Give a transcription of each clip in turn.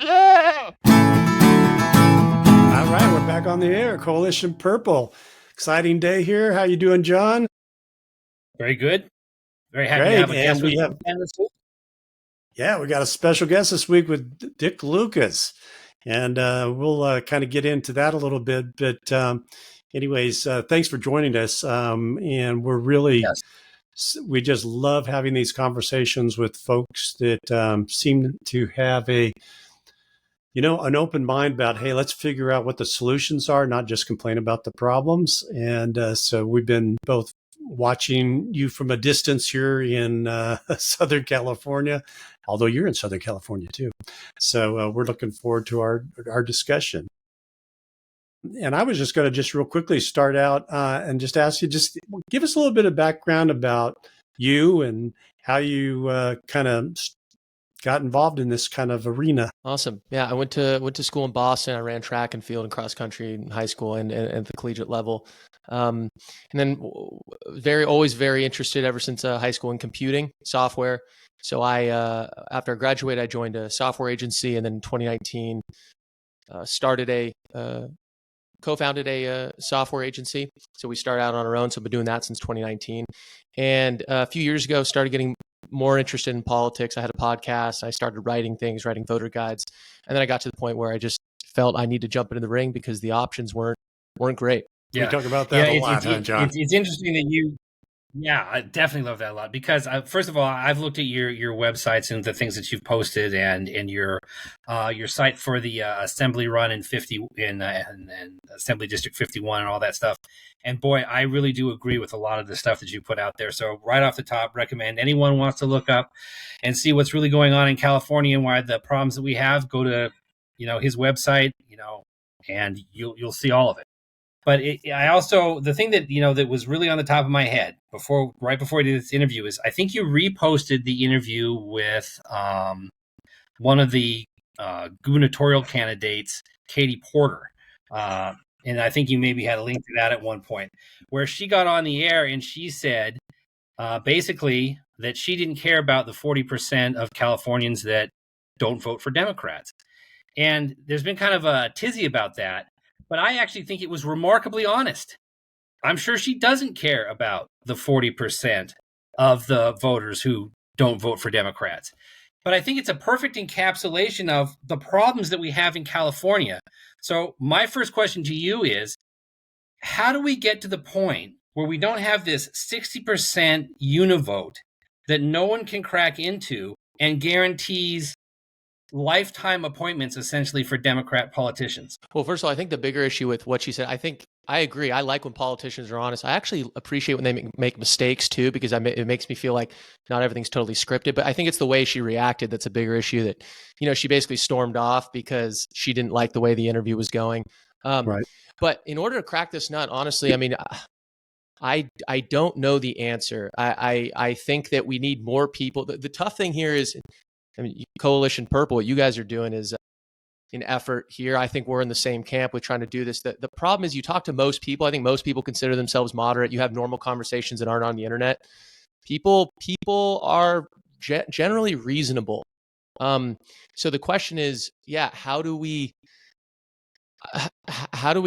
Yeah. All right, we're back on the air. Coalition Purple. Exciting day here. How you doing, John? Very good. Very happy to Great. have a guest And with we you have, again this week. yeah, we got a special guest this week with Dick Lucas. And we'll kind of get into that a little bit. But anyways, thanks for joining us. And we're really, Yes. we just love having these conversations with folks that seem to have an open mind about, hey, let's figure out what the solutions are, not just complain about the problems. And so we've been both watching you from a distance here in Southern California, although you're in Southern California too. So we're looking forward to our discussion. And I was just going to just real quickly start out and just ask you, just give us a little bit of background about you and how you kind of got involved in this kind of arena. Awesome. Yeah, I went to school in Boston. I ran track and field and cross country in high school and at the collegiate level. And then always very interested ever since high school in computing software. So I after I graduated, I joined a software agency, and then in 2019 co-founded a software agency. So we started out on our own. So I've been doing that since 2019. And a few years ago, started getting more interested in politics. I had a podcast. I started writing voter guides. And then I got to the point where I just felt I need to jump into the ring because the options weren't great. Yeah. We talk about that a lot, John? It's interesting that I definitely love that a lot because first of all, I've looked at your websites and the things that you've posted and your site for the assembly run in Assembly District 51 and all that stuff. And boy, I really do agree with a lot of the stuff that you put out there. So right off the top, recommend anyone wants to look up and see what's really going on in California and why the problems that we have, go to his website, and you'll see all of it. But the thing that that was really on the top of my head right before I did this interview is I think you reposted the interview with one of the gubernatorial candidates, Katie Porter, and I think you maybe had a link to that at one point, where she got on the air and she said basically that she didn't care about the 40% of Californians that don't vote for Democrats, and there's been kind of a tizzy about that. But I actually think it was remarkably honest. I'm sure she doesn't care about the 40% of the voters who don't vote for Democrats. But I think it's a perfect encapsulation of the problems that we have in California. So my first question to you is, how do we get to the point where we don't have this 60% univote that no one can crack into and guarantees lifetime appointments essentially for Democrat politicians? Well, first of all, I think the bigger issue with what she said, I agree. I like when politicians are honest. I actually appreciate when they make mistakes too, because it makes me feel like not everything's totally scripted. But I think it's the way she reacted that's a bigger issue. That she basically stormed off because she didn't like the way the interview was going. Right. But in order to crack this nut, honestly, I mean, I don't know the answer. I think that we need more people. The tough thing here is, I mean, Coalition Purple, what you guys are doing is an effort here. I think we're in the same camp with trying to do this. The problem is you talk to most people. I think most people consider themselves moderate. You have normal conversations that aren't on the internet. People are generally reasonable. So the question is, how do we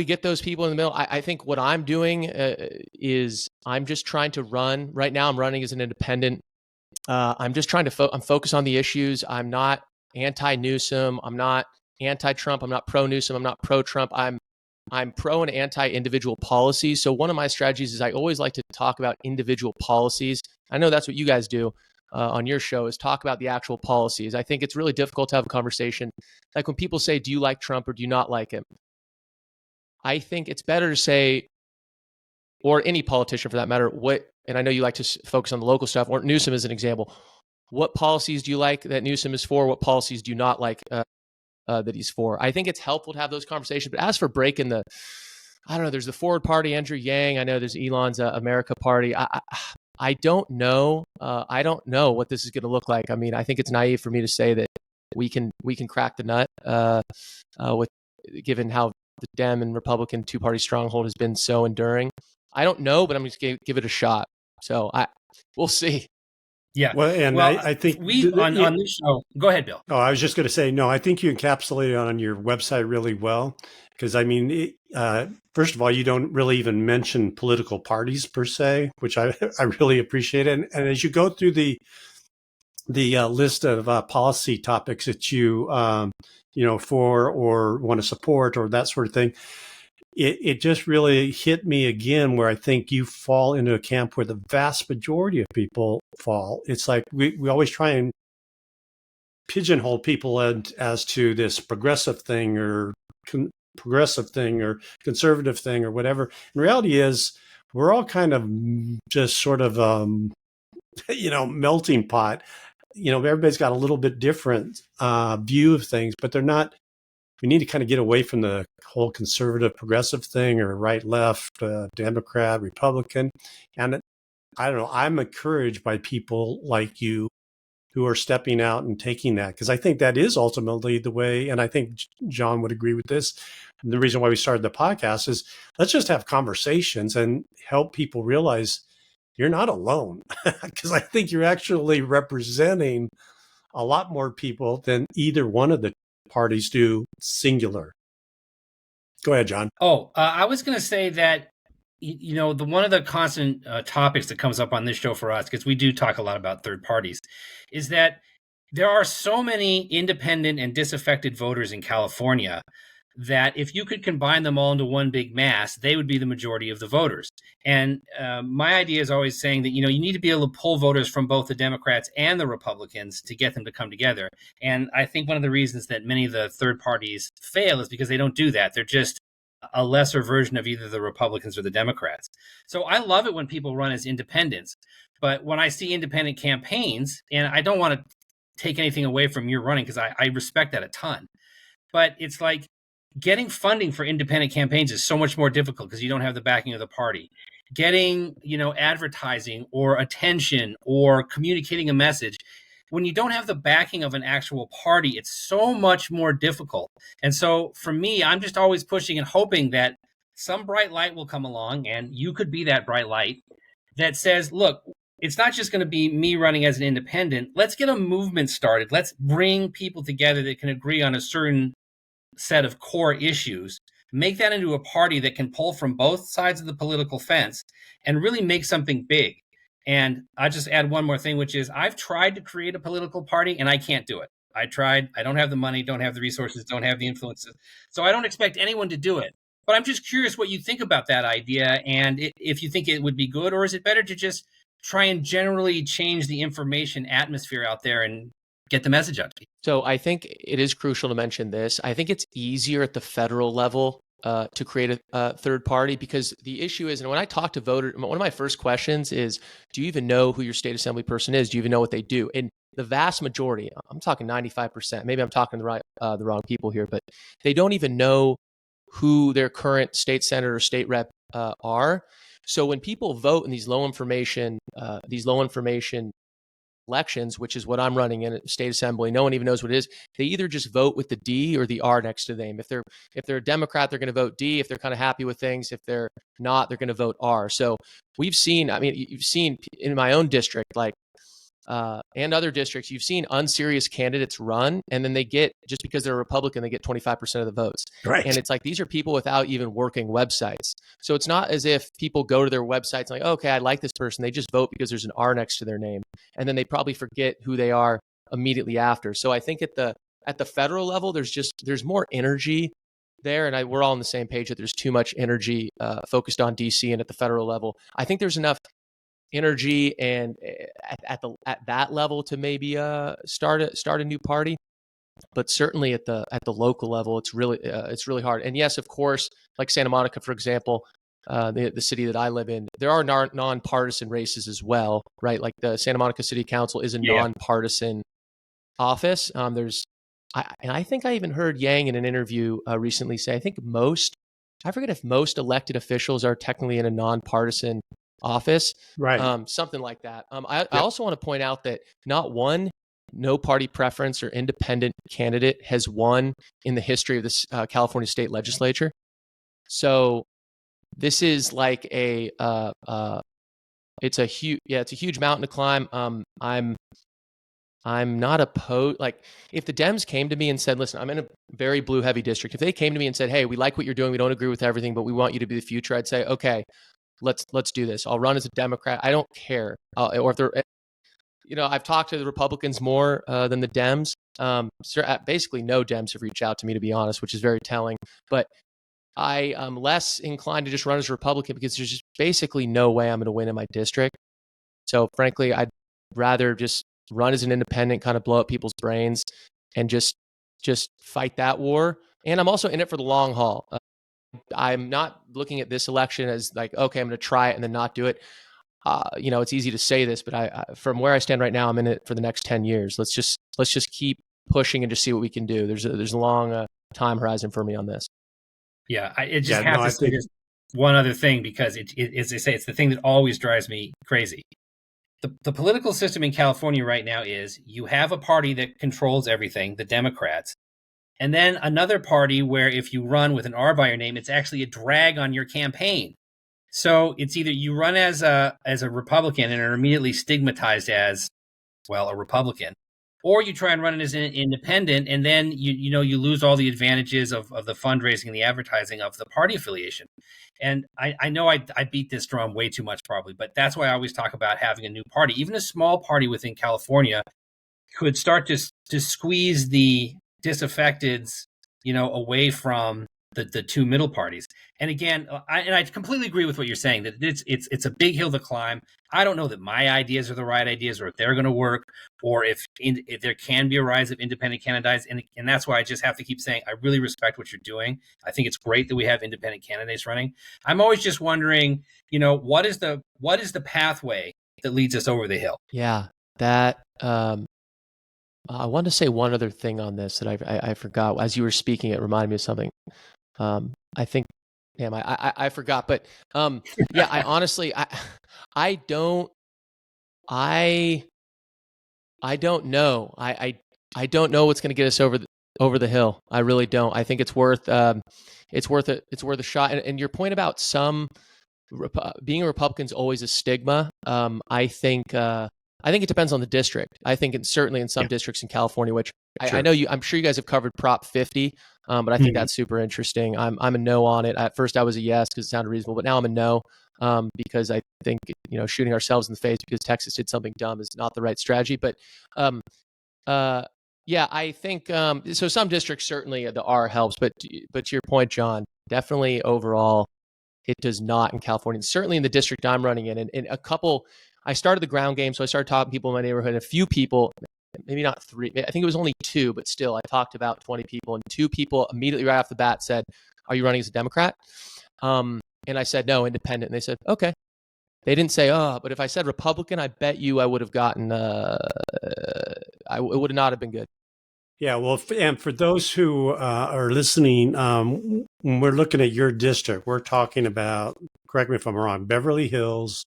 get those people in the middle? I think what I'm doing is I'm just trying to run. Right now I'm running as an independent. I'm just trying to I'm focused on the issues. I'm not anti-Newsom. I'm not anti-Trump. I'm not pro-Newsom. I'm not pro-Trump. I'm pro and anti-individual policies. So one of my strategies is I always like to talk about individual policies. I know that's what you guys do on your show, is talk about the actual policies. I think it's really difficult to have a conversation. Like when people say, do you like Trump or do you not like him? I think it's better to say, or any politician for that matter, and I know you like to focus on the local stuff, or Newsom as an example. What policies do you like that Newsom is for? What policies do you not like that he's for? I think it's helpful to have those conversations. But as for breaking I don't know, there's the Forward Party, Andrew Yang. I know there's Elon's America Party. I don't know. I don't know what this is going to look like. I mean, I think it's naive for me to say that we can crack the nut given how the Dem and Republican two-party stronghold has been so enduring. I don't know, but I'm just going to give it a shot. So we'll see. Yeah. Well, and Well, I think we on this show. Go ahead, Bill. Oh, I was just going to say, no, I think you encapsulate it on your website really well. Because I mean, first of all, you don't really even mention political parties per se, which I really appreciate. And as you go through the list of policy topics that you for or want to support or that sort of thing, it just really hit me again where I think you fall into a camp where the vast majority of people fall. It's like we always try and pigeonhole people as to this progressive thing or progressive thing or conservative thing or whatever. And reality is we're all kind of just sort of melting pot. Everybody's got a little bit different view of things, but they're not. We need to kind of get away from the whole conservative progressive thing or right left, Democrat, Republican. And I don't know, I'm encouraged by people like you who are stepping out and taking that, because I think that is ultimately the way, and I think John would agree with this. And the reason why we started the podcast is let's just have conversations and help people realize you're not alone, because I think you're actually representing a lot more people than either one of the parties do singular. Go ahead, John. Oh, I was going to say that the one of the constant topics that comes up on this show for us, because we do talk a lot about third parties, is that there are so many independent and disaffected voters in California that if you could combine them all into one big mass, they would be the majority of the voters. And my idea is always saying that, you need to be able to pull voters from both the Democrats and the Republicans to get them to come together. And I think one of the reasons that many of the third parties fail is because they don't do that. They're just a lesser version of either the Republicans or the Democrats. So I love it when people run as independents. But when I see independent campaigns, and I don't want to take anything away from your running because I respect that a ton, but it's like getting funding for independent campaigns is so much more difficult because you don't have the backing of the party. Getting, advertising or attention or communicating a message, when you don't have the backing of an actual party, it's so much more difficult. And so for me, I'm just always pushing and hoping that some bright light will come along, and you could be that bright light that says, look, it's not just going to be me running as an independent. Let's get a movement started. Let's bring people together that can agree on a certain set of core issues, make that into a party that can pull from both sides of the political fence and really make something big. And I just add one more thing, which is I've tried to create a political party and I can't do it. I tried. I don't have the money, don't have the resources, don't have the influences. So I don't expect anyone to do it. But I'm just curious what you think about that idea and if you think it would be good, or is it better to just try and generally change the information atmosphere out there and get the message out to people? So I think it is crucial to mention this. I think it's easier at the federal level to create a third party, because the issue is, and when I talk to voters, one of my first questions is, do you even know who your state assembly person is? Do you even know what they do? And the vast majority, I'm talking 95%, maybe I'm talking the wrong people here, but they don't even know who their current state senator or state rep are. So when people vote in these low information elections, which is what I'm running in at state assembly, no one even knows what it is. They either just vote with the D or the R next to the name. If they're a Democrat, they're going to vote D. If they're kind of happy with things, if they're not, they're going to vote R. So you've seen in my own district, and other districts, you've seen unserious candidates run, and then they get, just because they're a Republican, they get 25% of the votes. Right. And it's like, these are people without even working websites. So it's not as if people go to their websites and like, okay, I like this person. They just vote because there's an R next to their name. And then they probably forget who they are immediately after. So I think at the federal level, there's more energy there. And we're all on the same page that there's too much energy focused on DC, and at the federal level, I think there's enough energy and at that level to maybe start a new party. But certainly at the local level, it's really hard. And yes, of course, like Santa Monica, for example, the city that I live in, there are nonpartisan races as well, right? Like the Santa Monica City Council is a nonpartisan office. I think I even heard Yang in an interview recently say, I forget if most elected officials are technically in a nonpartisan office, right? Something like that. I also want to point out that not one no party preference or independent candidate has won in the history of this California state legislature. So this is like a it's a huge mountain to climb. I'm not opposed. Like, if the Dems came to me and said, listen, I'm in a very blue heavy district. If they came to me and said, hey, we like what you're doing, we don't agree with everything, but we want you to be the future, I'd say, okay, let's do this. I'll run as a Democrat. I don't care. Or if they're, I've talked to the Republicans more than the Dems. Basically, no Dems have reached out to me, to be honest, which is very telling. But I am less inclined to just run as a Republican because there's just basically no way I'm going to win in my district. So frankly, I'd rather just run as an independent, kind of blow up people's brains and just fight that war. And I'm also in it for the long haul. I'm not looking at this election as like, okay, I'm going to try it and then not do it. It's easy to say this, but I from where I stand right now, I'm in it for the next 10 years. Let's just keep pushing and just see what we can do. There's a long time horizon for me on this. Yeah, I say just one other thing, because as they say, it's the thing that always drives me crazy. The political system in California right now is you have a party that controls everything, the Democrats, and then another party where if you run with an R by your name, it's actually a drag on your campaign. So it's either you run as a Republican and are immediately stigmatized as, well, a Republican, or you try and run it as an independent, and then you lose all the advantages of the fundraising and the advertising of the party affiliation. And I know I beat this drum way too much probably, but that's why I always talk about having a new party. Even a small party within California could start to squeeze the disaffecteds, away from the two middle parties. And again, I completely agree with what you're saying, that it's a big hill to climb. I don't know that my ideas are the right ideas, or if they're going to work, or if there can be a rise of independent candidates. And that's why I just have to keep saying, I really respect what you're doing. I think it's great that we have independent candidates running. I'm always just wondering, what is the pathway that leads us over the hill? Yeah, that, I wanted to say one other thing on this that I forgot. As you were speaking, it reminded me of something. I think, damn, I forgot. But yeah, I honestly, I don't know. I don't know what's going to get us over the hill. I really don't. I think it's worth a shot. And your point about being a Republican is always a stigma. I think it depends on the district. I think certainly in some districts in California, which I know I'm sure you guys have covered Prop 50, but I think that's super interesting. I'm a no on it. At first I was a yes because it sounded reasonable, but now I'm a no because I think, shooting ourselves in the face because Texas did something dumb is not the right strategy. But yeah, I think so. Some districts certainly the R helps, but to your point, John, definitely overall it does not in California. Certainly in the district I'm running in, and a couple. I started the ground game, so I started talking to people in my neighborhood. A few people, maybe not three, I think it was only two, but still, I talked to about 20 people, and two people immediately right off the bat said, "Are you running as a Democrat?" And I said, "No, independent." And they said, "Okay." They didn't say, "Oh," but if I said Republican, I bet you I would have gotten. It would not have been good. Yeah, well, and for those who are listening, when we're looking at your district, we're talking about, correct me if I'm wrong, Beverly Hills,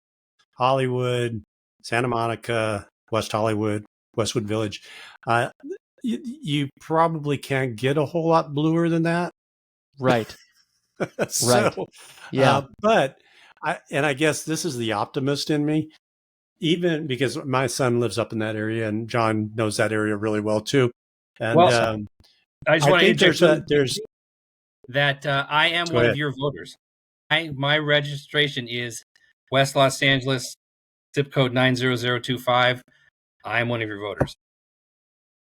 Hollywood, Santa Monica, West Hollywood, Westwood Village. You probably can't get a whole lot bluer than that. Right. So, right. Yeah. But I guess this is the optimist in me, even because my son lives up in that area and John knows that area really well too. And I just want to interject there's that I am one of your voters. My registration is West Los Angeles, zip code 90025. I am one of your voters.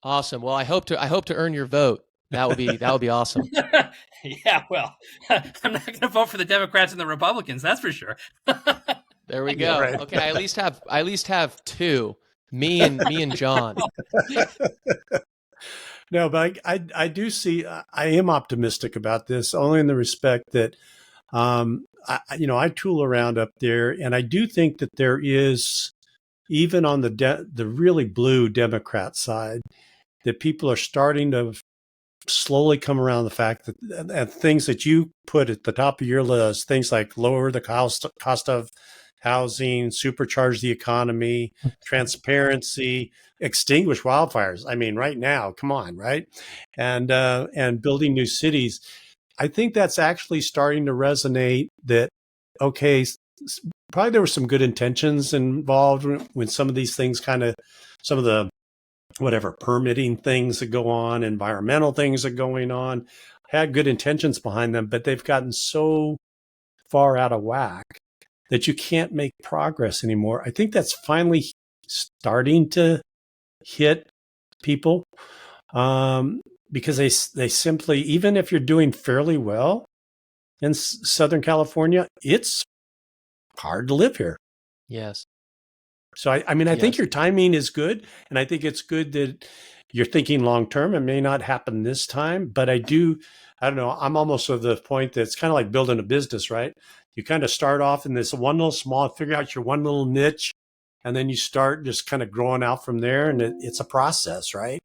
Awesome. Well, I hope to earn your vote. That would be awesome. Yeah, well, I'm not going to vote for the Democrats and the Republicans, that's for sure. There we go. Right. Okay, I at least have two. Me and John. No, but I do see, I am optimistic about this, only in the respect that, I tool around up there, and I do think that there is, even on the really blue Democrat side, that people are starting to slowly come around the fact that, and things that you put at the top of your list, things like lower the cost of housing, supercharge the economy, transparency, extinguish wildfires. I mean, right now, come on, right? And building new cities. I think that's actually starting to resonate that, okay, probably there were some good intentions involved when some of these things some of the whatever permitting things that go on, environmental things that are going on, had good intentions behind them, but they've gotten so far out of whack that you can't make progress anymore. I think that's finally starting to hit people, because they simply, even if you're doing fairly well in Southern California, it's hard to live here. Yes. So I mean, I think your timing is good, and I think it's good that you're thinking long term. It may not happen this time, but I don't know. I'm almost at the point that it's kind of like building a business, right? You kind of start off in this one little small, figure out your one little niche, and then you start just kind of growing out from there, and it's a process, right?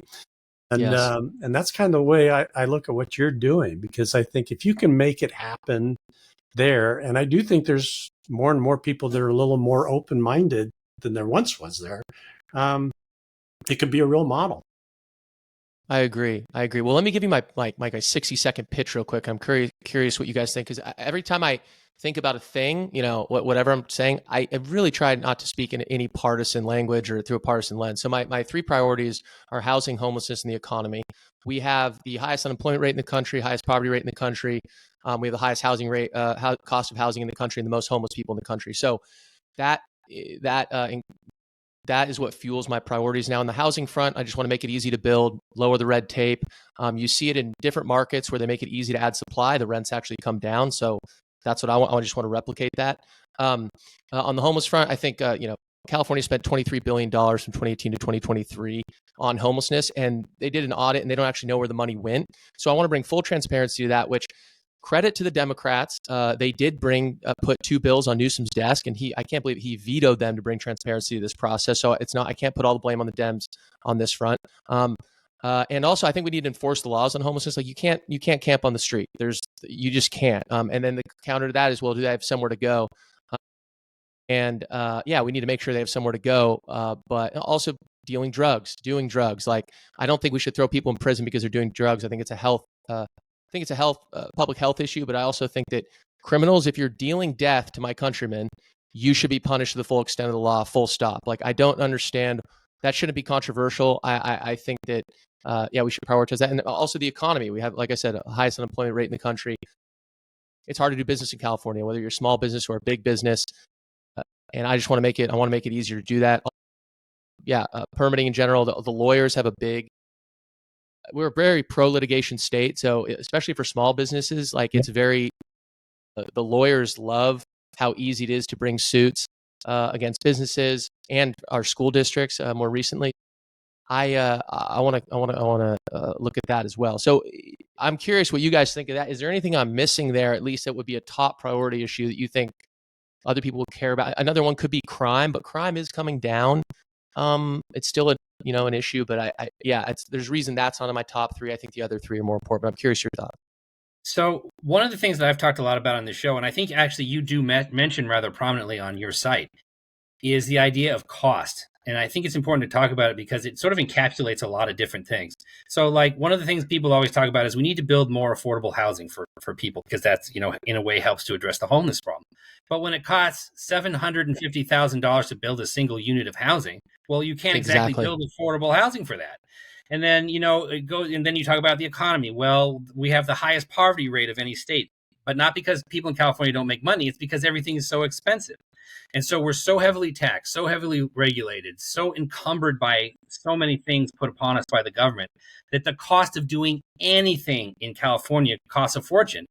And and that's kind of the way I look at what you're doing, because I think if you can make it happen there, and I do think there's more and more people that are a little more open-minded than there once was there, it could be a real model. I agree. Well, let me give you my 60-second pitch real quick. I'm curious what you guys think, because every time I think about a thing, whatever I'm saying, I really try not to speak in any partisan language or through a partisan lens. So my three priorities are housing, homelessness, and the economy. We have the highest unemployment rate in the country, highest poverty rate in the country. We have the highest housing rate, cost of housing in the country, and the most homeless people in the country. So that is what fuels my priorities. Now, on the housing front, I just want to make it easy to build, lower the red tape. You see it in different markets where they make it easy to add supply. The rents actually come down. So that's what I want. I just want to replicate that. On the homeless front, I think California spent $23 billion from 2018 to 2023 on homelessness, and they did an audit, and they don't actually know where the money went. So I want to bring full transparency to that, which credit to the Democrats. They did put two bills on Newsom's desk, and I can't believe he vetoed them to bring transparency to this process. So I can't put all the blame on the Dems on this front. And also, I think we need to enforce the laws on homelessness. Like you can't camp on the street. You just can't. And then the counter to that is, well, do they have somewhere to go? We need to make sure they have somewhere to go. But also doing drugs. Like, I don't think we should throw people in prison because they're doing drugs. I think it's a public health issue, but I also think that criminals, if you're dealing death to my countrymen, you should be punished to the full extent of the law, full stop. Like, I don't understand. That shouldn't be controversial. I think that, we should prioritize that. And also the economy. We have, like I said, the highest unemployment rate in the country. It's hard to do business in California, whether you're a small business or a big business. And I just want to make it easier to do that. Permitting in general, the lawyers have we're a very pro-litigation state. So especially for small businesses, it's very, the lawyers love how easy it is to bring suits against businesses and our school districts more recently. I want to look at that as well. So I'm curious what you guys think of that. Is there anything I'm missing there, at least that would be a top priority issue that you think other people would care about? Another one could be crime, but crime is coming down. It's still an issue, but there's reason that's not in my top three. I think the other three are more important, but I'm curious your thoughts. So one of the things that I've talked a lot about on the show, and I think actually you do mention rather prominently on your site, is the idea of cost. And I think it's important to talk about it because it sort of encapsulates a lot of different things. So one of the things people always talk about is we need to build more affordable housing for people, because that's, in a way helps to address the homeless problem. But when it costs $750,000 to build a single unit of housing, well, you can't exactly build affordable housing for that. And then, and then you talk about the economy. Well, we have the highest poverty rate of any state, but not because people in California don't make money. It's because everything is so expensive. And so we're so heavily taxed, so heavily regulated, so encumbered by so many things put upon us by the government that the cost of doing anything in California costs a fortune.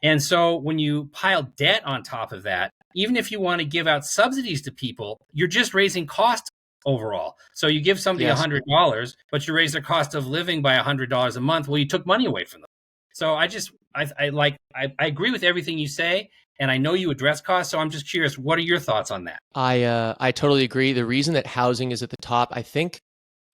And so when you pile debt on top of that, even if you want to give out subsidies to people, you're just raising costs overall. So you give somebody $100, but you raise their cost of living by $100 a month. Well, you took money away from them. So I agree with everything you say. And I know you address costs, so I'm just curious, what are your thoughts on that? I totally agree. The reason that housing is at the top, I think,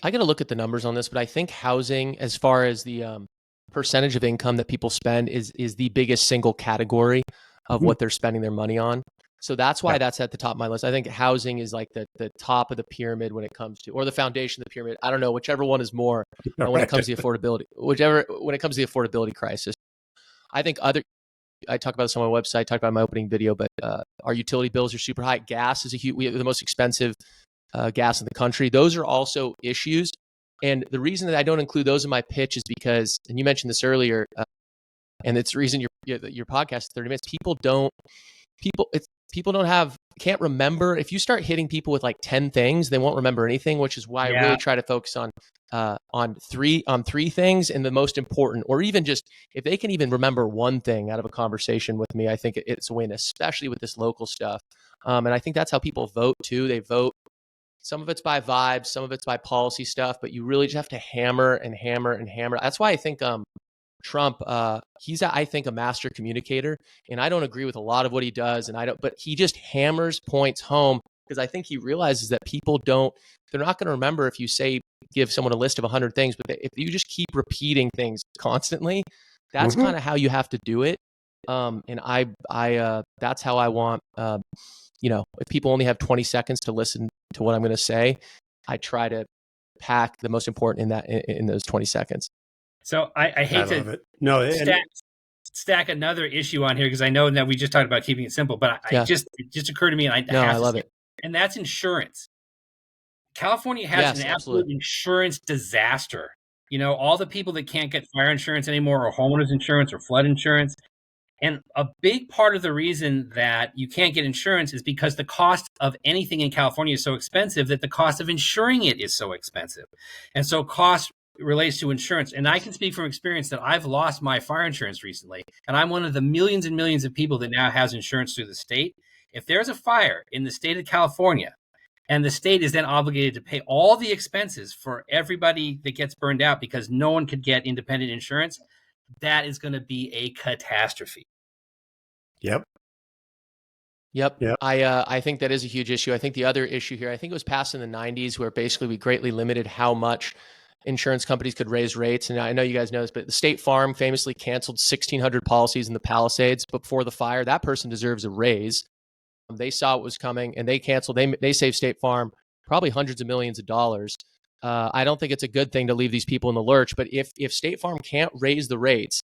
I got to look at the numbers on this, but I think housing, as far as the percentage of income that people spend, is the biggest single category of what they're spending their money on. So that's why that's at the top of my list. I think housing is like the top of the pyramid when it comes to, or the foundation of the pyramid. I don't know, whichever one is more when it comes to the affordability, when it comes to the affordability crisis. I think I talk about this on my website, talk about my opening video, but our utility bills are super high. Gas is we have the most expensive gas in the country. Those are also issues. And the reason that I don't include those in my pitch is because, and you mentioned this earlier, and it's the reason your podcast is 30 minutes. People can't remember. If you start hitting people with like 10 things, they won't remember anything, which is why I really try to focus on three things, and the most important, or even just if they can even remember one thing out of a conversation with me, I think it's a win, especially with this local stuff. And I think that's how people vote too. They vote. Some of it's by vibes, some of it's by policy stuff, but you really just have to hammer and hammer and hammer. That's why I think Trump, he's I think a master communicator, and I don't agree with a lot of what he does, but he just hammers points home, because I think he realizes that they're not going to remember if you give someone a list of 100 things, but if you just keep repeating things constantly, that's kind of how you have to do it. And I that's how I want, if people only have 20 seconds to listen to what I'm going to say, I try to pack the most important in those 20 seconds. So I hate to stack another issue on here, because I know that we just talked about keeping it simple, but it just occurred to me, and I love it. And that's insurance. California has an absolute insurance disaster. All the people that can't get fire insurance anymore, or homeowners insurance, or flood insurance. And a big part of the reason that you can't get insurance is because the cost of anything in California is so expensive that the cost of insuring it is so expensive. And so cost relates to insurance. And I can speak from experience that I've lost my fire insurance recently. And I'm one of the millions and millions of people that now has insurance through the state. If there's a fire in the state of California, and the state is then obligated to pay all the expenses for everybody that gets burned out because no one could get independent insurance, that is going to be a catastrophe. Yep. I think that is a huge issue. I think the other issue here, I think it was passed in the 90s, where basically we greatly limited how much insurance companies could raise rates. And I know you guys know this, but the State Farm famously canceled 1,600 policies in the Palisades before the fire. That person deserves a raise. They saw what was coming, and they canceled. They saved State Farm probably hundreds of millions of dollars. I don't think it's a good thing to leave these people in the lurch, but if State Farm can't raise the rates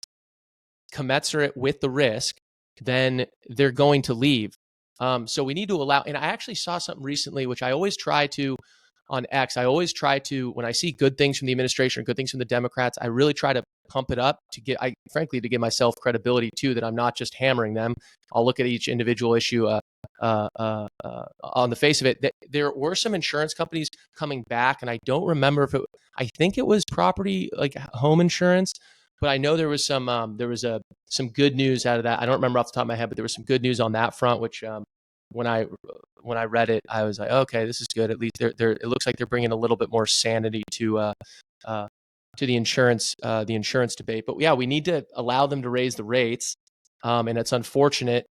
commensurate with the risk, then they're going to leave. So we need to allow, and I actually saw something recently, which I always try to, on X, when I see good things from the administration or good things from the Democrats, I really try to pump it up to give myself credibility too, that I'm not just hammering them. I'll look at each individual issue on the face of it. There were some insurance companies coming back, and I don't remember I think it was property, like home insurance, but I know there was some good news out of that. I don't remember off the top of my head, but there was some good news on that front, which when I read it, I was like, okay, this is good. At least it looks like they're bringing a little bit more sanity to the insurance debate. But yeah, we need to allow them to raise the rates, and it's unfortunate.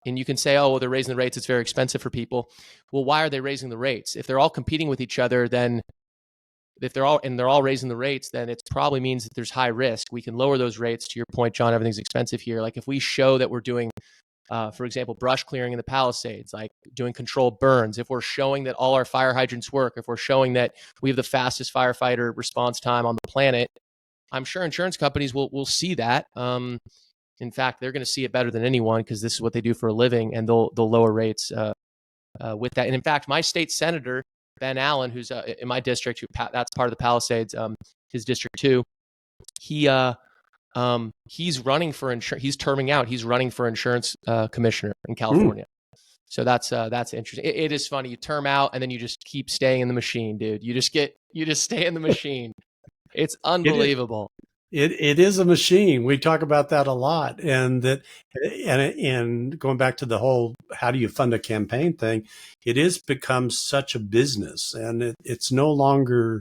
And you can say, oh, well, they're raising the rates, it's very expensive for people. Well, why are they raising the rates? If they're all competing with each other, then they're all raising the rates, then it probably means that there's high risk. We can lower those rates. To your point, John, everything's expensive here. Like if we show that we're doing, for example, brush clearing in the Palisades, like doing controlled burns, if we're showing that all our fire hydrants work, if we're showing that we have the fastest firefighter response time on the planet, I'm sure insurance companies will see that. In fact, they're going to see it better than anyone, because this is what they do for a living, and they'll lower rates with that. And in fact, my state senator, Ben Allen, who's in my district, that's part of the Palisades, his district too, he's running for insurance. He's terming out. He's running for insurance commissioner in California. So that's interesting. It is funny. You term out, and then you just keep staying in the machine, dude. You just stay in the machine. It's unbelievable. It is a machine. We talk about that a lot, and going back to the whole how do you fund a campaign thing, it has become such a business, and it's no longer,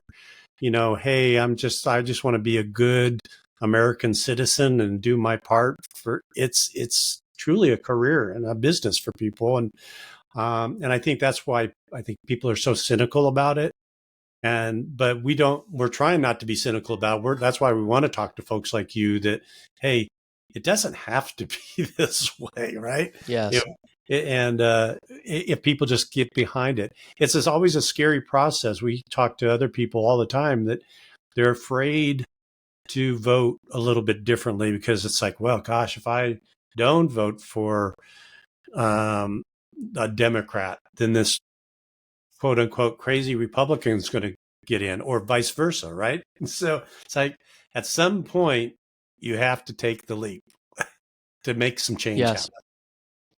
hey, I just want to be a good American citizen and do my part. It's truly a career and a business for people, and I think that's why I think people are so cynical about it. But we're trying not to be cynical about it. That's why we want to talk to folks like you that, hey, it doesn't have to be this way, right? Yes. If people just get behind it, it's always a scary process. We talk to other people all the time that they're afraid to vote a little bit differently, because it's like, well, gosh, if I don't vote for a Democrat, then this quote unquote crazy Republican is going to get in, or vice versa, right? So it's like at some point you have to take the leap to make some change Yes. happen.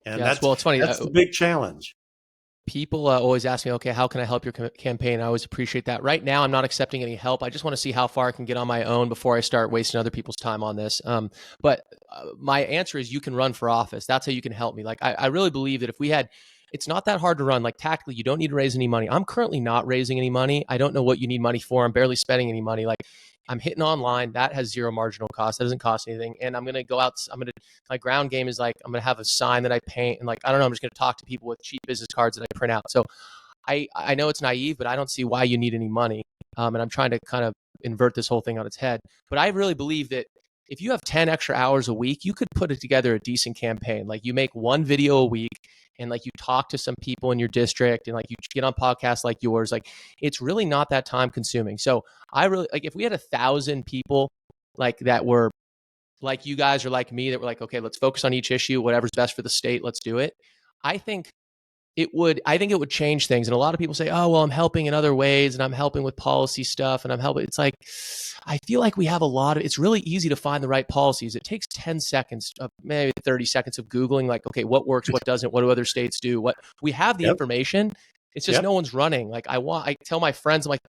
And Yes. Well, it's funny. that's the big challenge. People always ask me, okay, how can I help your campaign? I always appreciate that. Right now, I'm not accepting any help. I just want to see how far I can get on my own before I start wasting other people's time on this. But my answer is you can run for office. That's how you can help me. Like, I really believe that if we had, it's not that hard to run. Like, tactically, you don't need to raise any money. I'm currently not raising any money. I don't know what you need money for. I'm barely spending any money. Like, I'm hitting online. That has zero marginal cost. That doesn't cost anything. And I'm going to go out. My ground game is like, I'm going to have a sign that I paint. And like, I don't know, I'm just going to talk to people with cheap business cards that I print out. So I know it's naive, but I don't see why you need any money. And I'm trying to kind of invert this whole thing on its head. But I really believe that if you have 10 extra hours a week, you could put it together a decent campaign. Like you make one video a week and like you talk to some people in your district and like you get on podcasts like yours. Like it's really not that time consuming. So I really like if we had 1,000 people like that were like you guys or like me that were like, okay, let's focus on each issue, whatever's best for the state, let's do it. I think it would change things. And a lot of people say, oh, well, I'm helping in other ways and I'm helping with policy stuff and I'm helping. It's like, I feel like we have it's really easy to find the right policies. It takes 10 seconds, maybe 30 seconds of Googling, like, okay, what works, what doesn't, what do other states do? What we have the information. It's just no one's running. Like I tell my friends, I'm like,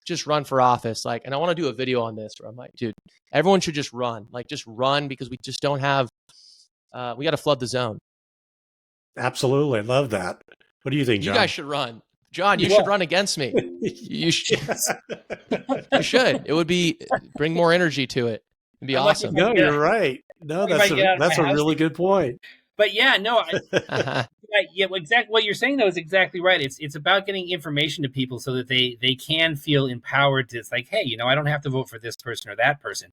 just run for office. Like, and I want to do a video on this where I'm like, dude, everyone should just run, like just run because we just don't have, we got to flood the zone. Absolutely. Love that. What do you think, John? You guys should run. John, you should run against me. You should. You should. It would bring more energy to it. It'd be awesome. No, you're right. No, that's a really good point. But yeah, no, yeah, exactly what you're saying though is exactly right. It's about getting information to people so that they can feel empowered to. It's like, hey, I don't have to vote for this person or that person.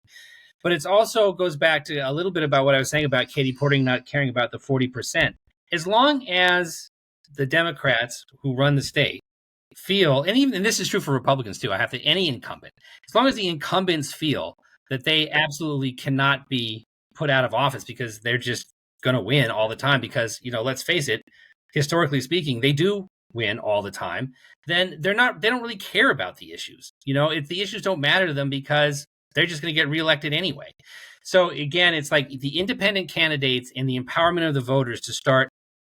But it also goes back to a little bit about what I was saying about Katie Porting not caring about the 40%. As long as the Democrats who run the state feel, and this is true for Republicans too, any incumbent, as long as the incumbents feel that they absolutely cannot be put out of office because they're just going to win all the time because, let's face it, historically speaking, they do win all the time, then they don't really care about the issues. If the issues don't matter to them because they're just going to get reelected anyway. So again, it's like the independent candidates and the empowerment of the voters to start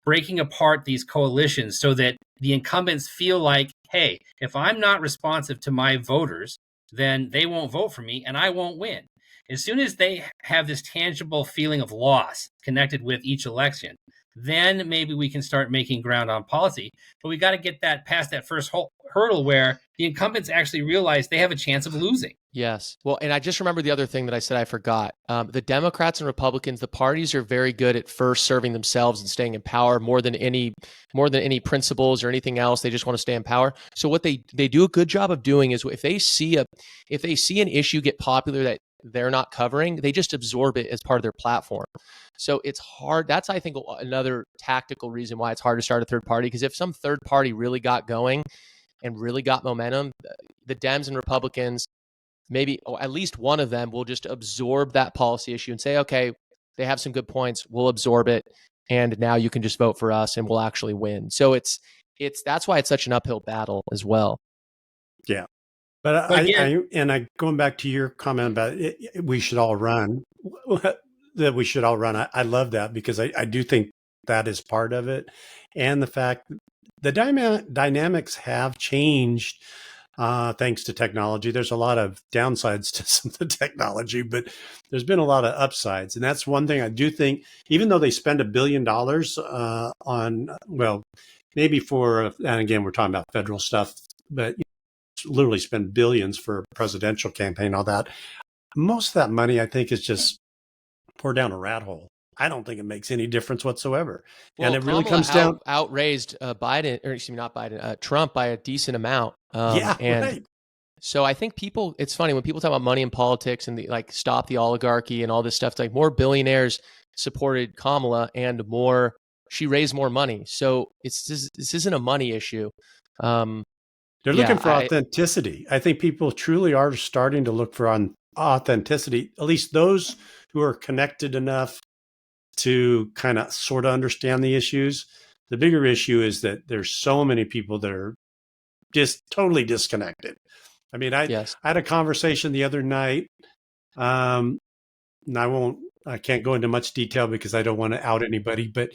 breaking apart these coalitions so that the incumbents feel like, hey, if I'm not responsive to my voters, then they won't vote for me and I won't win. As soon as they have this tangible feeling of loss connected with each election, then maybe we can start making ground on policy. But we got to get that past that first hurdle where the incumbents actually realize they have a chance of losing. Yes. Well, and I just remember the other thing that I said I forgot. The Democrats and Republicans, the parties are very good at first serving themselves and staying in power more than any principles or anything else. They just want to stay in power. So what they do a good job of doing is if they see an issue get popular that they're not covering, they just absorb it as part of their platform. So it's hard. That's, I think, another tactical reason why it's hard to start a third party, because if some third party really got going and really got momentum, the Dems and Republicans, maybe at least one of them will just absorb that policy issue and say, okay, they have some good points, we'll absorb it, and now you can just vote for us and we'll actually win. So that's why it's such an uphill battle as well. Yeah. But going back to your comment about we should all run, that we should all run. I love that because I do think that is part of it. And the fact the dynamics have changed thanks to technology. There's a lot of downsides to some of the technology, but there's been a lot of upsides. And that's one thing I do think, even though they spend $1 billion on, well, maybe and again, we're talking about federal stuff, but literally spend billions for a presidential campaign, all that. Most of that money, I think, is just poured down a rat hole. I don't think it makes any difference whatsoever. Well, and it really comes down outraised Trump by a decent amount. Right. So I think it's funny when people talk about money in politics and stop the oligarchy and all this stuff. It's like more billionaires supported Kamala and she raised more money. So this isn't a money issue. They're looking for authenticity. I think people truly are starting to look for authenticity, at least those who are connected enough to kind of sort of understand the issues. The bigger issue is that there's so many people that are just totally disconnected. I mean, I had a conversation the other night, and I can't go into much detail because I don't want to out anybody, but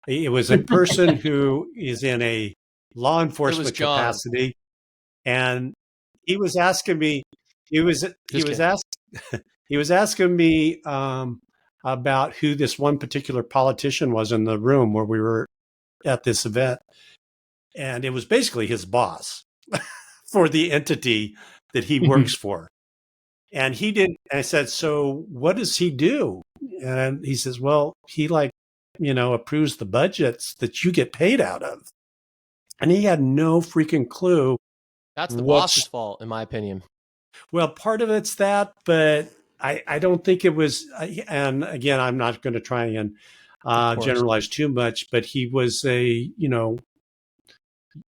it was a person who is in a law enforcement capacity, and he was asking me, he was asking me about who this one particular politician was in the room where we were at this event. And it was basically his boss for the entity that he works for. And he didn't, and I said, so what does he do? And he says, well, he approves the budgets that you get paid out of. And he had no freaking clue. That's the boss's fault, in my opinion. Well, part of it's that, but I don't think it was, and again, I'm not going to try and generalize too much, but he was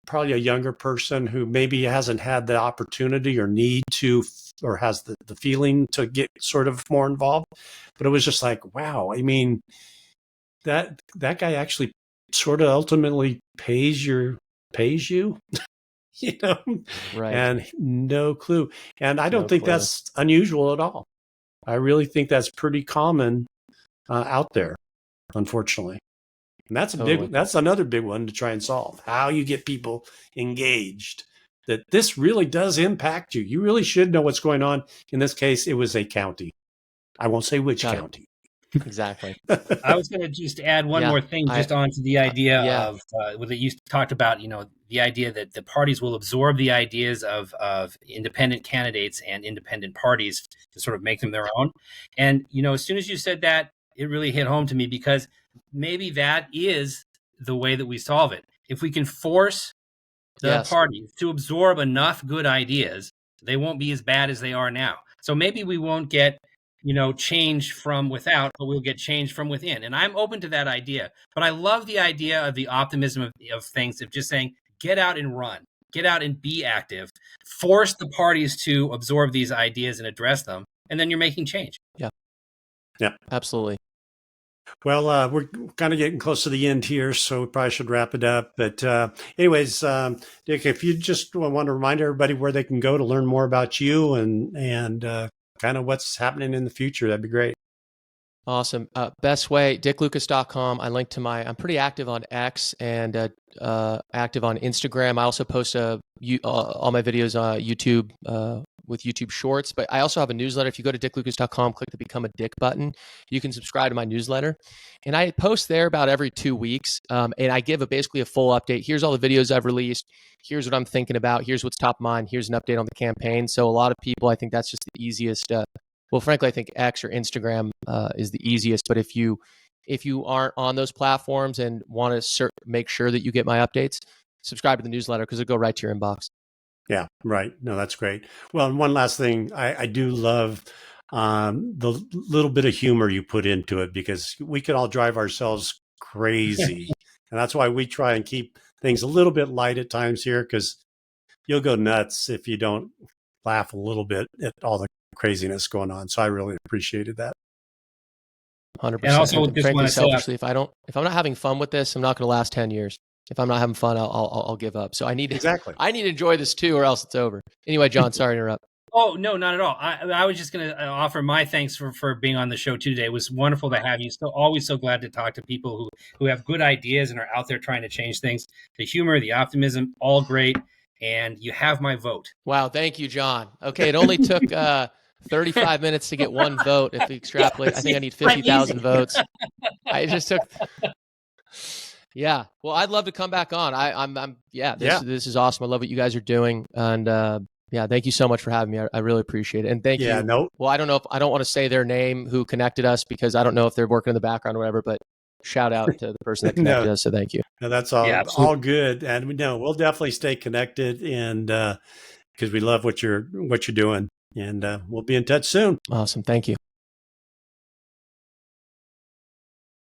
probably a younger person who maybe hasn't had the opportunity or need to, or has the feeling to get sort of more involved. But it was just like, wow, I mean, that guy actually sort of ultimately pays you, right? And no clue. And I don't think that's unusual at all. I really think that's pretty common out there, unfortunately. And that's another big one to try and solve. How you get people engaged, that this really does impact you. You really should know what's going on. In this case, it was a county. I won't say which county. Exactly. I was going to just add one more thing just onto the idea of that you talked about, the idea that the parties will absorb the ideas of independent candidates and independent parties to sort of make them their own. And, as soon as you said that, it really hit home to me, because maybe that is the way that we solve it. If we can force the parties to absorb enough good ideas, they won't be as bad as they are now. So maybe we won't get change from without, but we'll get change from within. And I'm open to that idea. But I love the idea of the optimism of things, of just saying, get out and run, get out and be active, force the parties to absorb these ideas and address them, and then you're making change. Yeah, absolutely. Well, we're kind of getting close to the end here, so we probably should wrap it up. But anyways, Dick, if you just want to remind everybody where they can go to learn more about you and kind of what's happening in the future, that'd be great. Awesome. Best way, dicklucas.com. I link to I'm pretty active on X and active on Instagram. I also post all my videos on YouTube with YouTube Shorts, but I also have a newsletter. If you go to dicklucas.com, click the Become a Dick button, you can subscribe to my newsletter. And I post there about every 2 weeks, and I give basically a full update. Here's all the videos I've released. Here's what I'm thinking about. Here's what's top of mind. Here's an update on the campaign. So a lot of people, I think that's just the easiest. Well, frankly, I think X or Instagram is the easiest. But if you aren't on those platforms and want to make sure that you get my updates, subscribe to the newsletter, because it'll go right to your inbox. Yeah, right. No, that's great. Well, and one last thing, I do love the little bit of humor you put into it, because we could all drive ourselves crazy. And that's why we try and keep things a little bit light at times here, because you'll go nuts if you don't laugh a little bit at all the craziness going on. So I really appreciated that. 100%. And also, frankly, selfishly, if I'm not having fun with this, I'm not going to last 10 years. If I'm not having fun, I'll give up. So I need to enjoy this too, or else it's over. Anyway, John, sorry to interrupt. Oh, no, not at all. I was just going to offer my thanks for being on the show today. It was wonderful to have you. So always so glad to talk to people who have good ideas and are out there trying to change things. The humor, the optimism, all great. And you have my vote. Wow. Thank you, John. Okay. It only took 35 minutes to get one vote. If we extrapolate, I think I need 50,000 votes. I just took... Yeah. Well, I'd love to come back on. This is awesome. I love what you guys are doing. And thank you so much for having me. I really appreciate it. And thank you. No. Well, I don't want to say their name who connected us, because I don't know if they're working in the background or whatever, but shout out to the person that connected us. So thank you. No, that's all good. And we'll definitely stay connected, and because we love what you're doing, and we'll be in touch soon. Awesome. Thank you.